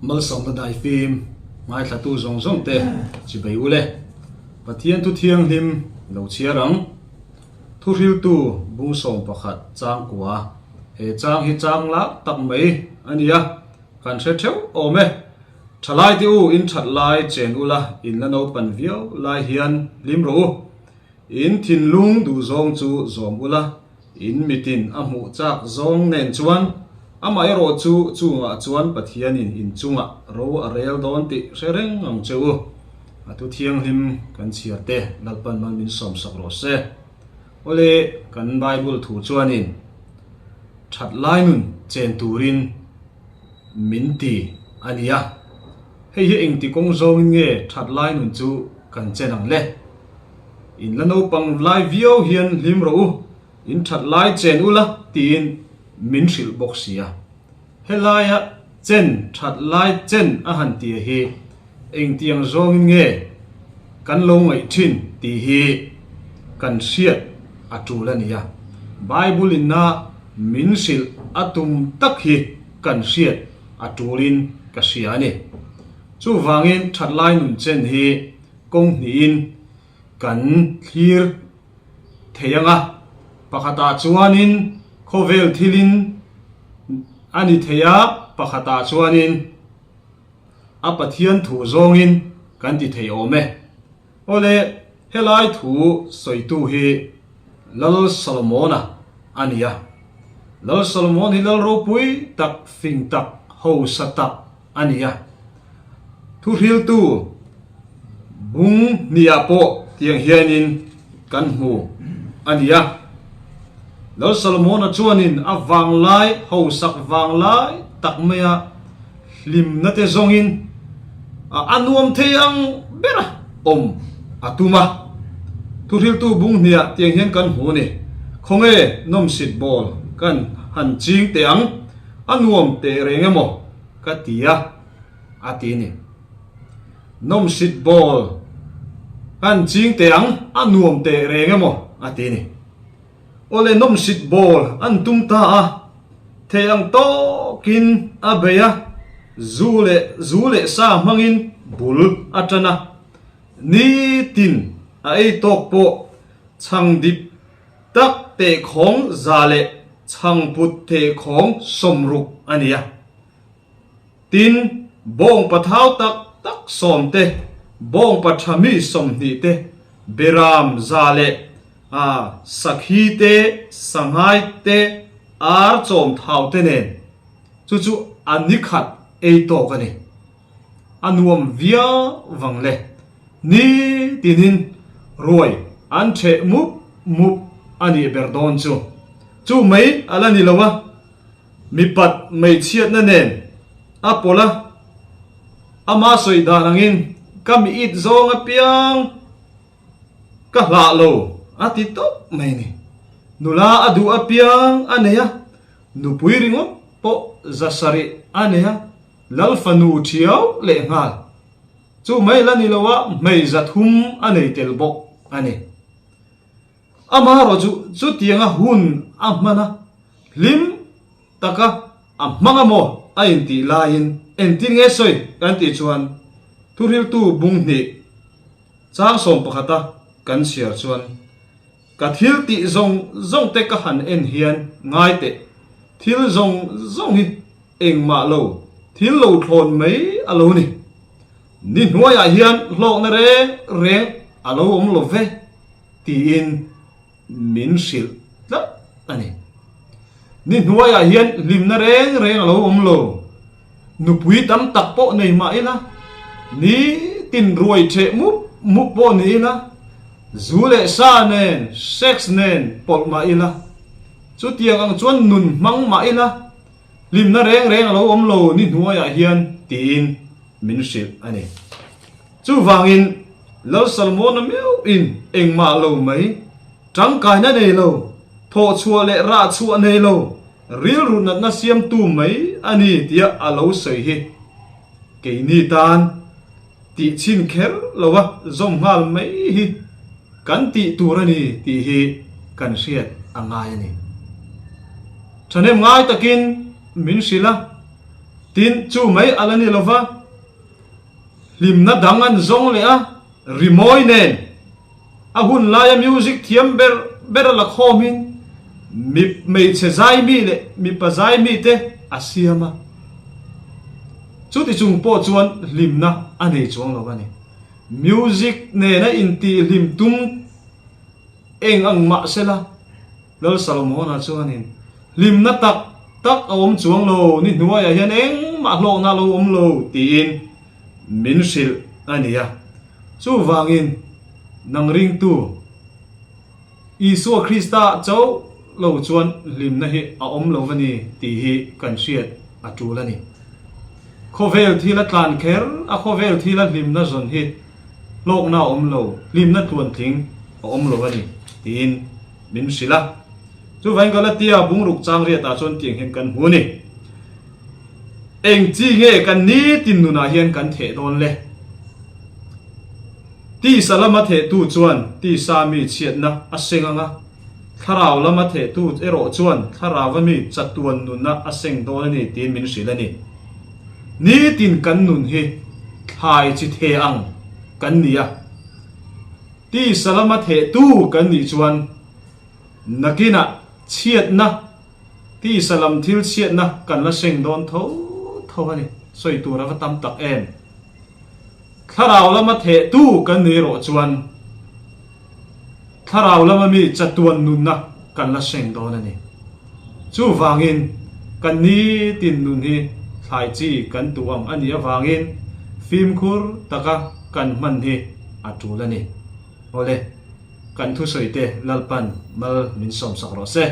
mal som da dai phim mai thla tu zong zong te chi bei ule pathian tu thiang hlim lo chiarang thu ril tu bung som pakhat chang kwa he chang hi chang la tak mai ania kan se theu ome thalai ti u in that lai chen ula in la no pan viau lai hian lim ro in thin lung du zong chu zom ula in mitin a mu chak zong nen chuan amai ro chu chunga chuan pathian in chunga ro arel don ti sereng ang cheu atu thiang hlim kan chiar te lalpan man min som sak ro se ole kan bible thu chuan in that lai nun chen turin min ti ania hei hi eng ti kong zong nge that lai nun chu kan chenang le in la no pang lai vio hian hlim ro in that lai chen ula tin min hril bok sia helaya chen that lai chen a han ti hi eng tiang zong nge kan lo ngai thin ti hi kan siat atula nia bible in na min sil atum tak hi kan siat atulin ka sia ni chu wangin that lai nun chen hi kong ni in kan thlir theyanga pakhata chuanin khovel thilin ani theya pakhata chuanin apathian thu zongin kan ti thei ome ole helai thu soitu hi lal solomona ania lal solomon hi lal ropui tak fing tak ho satak ania thu ril tu bung niapo tiang hianin kan hu ania lal solomon a chuanin a wang lai ho sak wang lai tak maya lim na te zongin anuam theyang bera om atuma thuril tu bung nia tiang hian kan hu ni khonge nom sit bol kan han ching teang anuam te rengemo katia atini nom sit bol kan ching teang anuam te rengemo atini ole nom sit bol an tumta a theyang to kin abeya zule sa mangin bul atana ni tin ai tok po chang dip tak te khong zale chang put te khong somruk ania tin bong pathau tak som te bong pathami som ni te beram zale sakhi te sanghai te ar chom thau te nen chu anikhat ei to kani anuam via wangle ni tinin roi an the mup ani berdon chu mai alani lawa mi pat mai chiat na nen apola ama soi da nangin kami it zong apiang ka la lo ati to mai ni nula adu apiang aneya nupui ringo po zasari aneya lalfanu thiau le ngal chu mai lani lawa mai zathum anei telbok ane ama ro chu tianga hun amana lim taka amanga mo ain ti lain entin nge soi kan ti chuan thuril tu bung ni chang som pakhata kan siar chuan ka thil ti zong te ka han en hian ngai te thil zong hi engma lo thil lo thlon mai alo ni ni hnuaya hian hlok na reng alo om lo ve ti in min sil la ani ni hnuaya hian lim na reng alo om lo nupui tam tak po nei ma ila ni tin ruai the mu po ni ila zule sa nen sex nen pol ma ila chu tiang ang chuan nun mang ma ila lim na reng alo om lo ni hnuaya hian tin min sil ani chu wangin lo salmon meu in engma lo mai tang kai na nei lo tho chua le ra chua nei lo ril ru na siam tu mai ani tia alo sei hi ke ni tan ti chin kher lowa zom hal mai hi kan ti turani ti hi kan siat angai ani chanem ngai takin min sila tin chu mai alani lova lim na dangan zong le a rimoi nen a hun laya music thiam ber la khomin mi mei che zai mi le mi pa zai mi te asiama chu ti chung po chuan lim na ani chuang lo bani music ne na inti lim tum eng ang ma sela lol salomon a chuanin lim na tak om chuang lo ni nuai a hian eng ma lo na lo om lo ti in min sil ania chu wangin nang ring tu isu krista chau lo chuan lim na hi a om lo wani ti hi kan hriat a tu lani khovel thila tlan kher a khovel thila lim na zon hi lok na om lo lim na tuan thing a om lo wani tin min sila chu vain galatia bungruk chang ria ta chon tiang hen kan hu ni eng chi nge kan ni tin nu na hian kan the don le ti salama the tu chuan ti sa mi chiat na asenga nga tharau lama the tu ero chuan tharawa mi chatuan nu na aseng don ni tin min sila ni ni tin kan nun hi hai chi the ang kan nia ti salama the tu kan ni chuan nakina chiat na ti salam thil chiat na kan la seng don tho ani soi tu ra tam tak em tharau lama the tu kan ni ro chuan tharau lama mi chatuan nun na kan la seng don ani chu wangin kan ni tin nun hi thai chi kan tu am ani awangin film khur taka kan man hi atulani ole kan thu soite lalpan mal min som sak ro se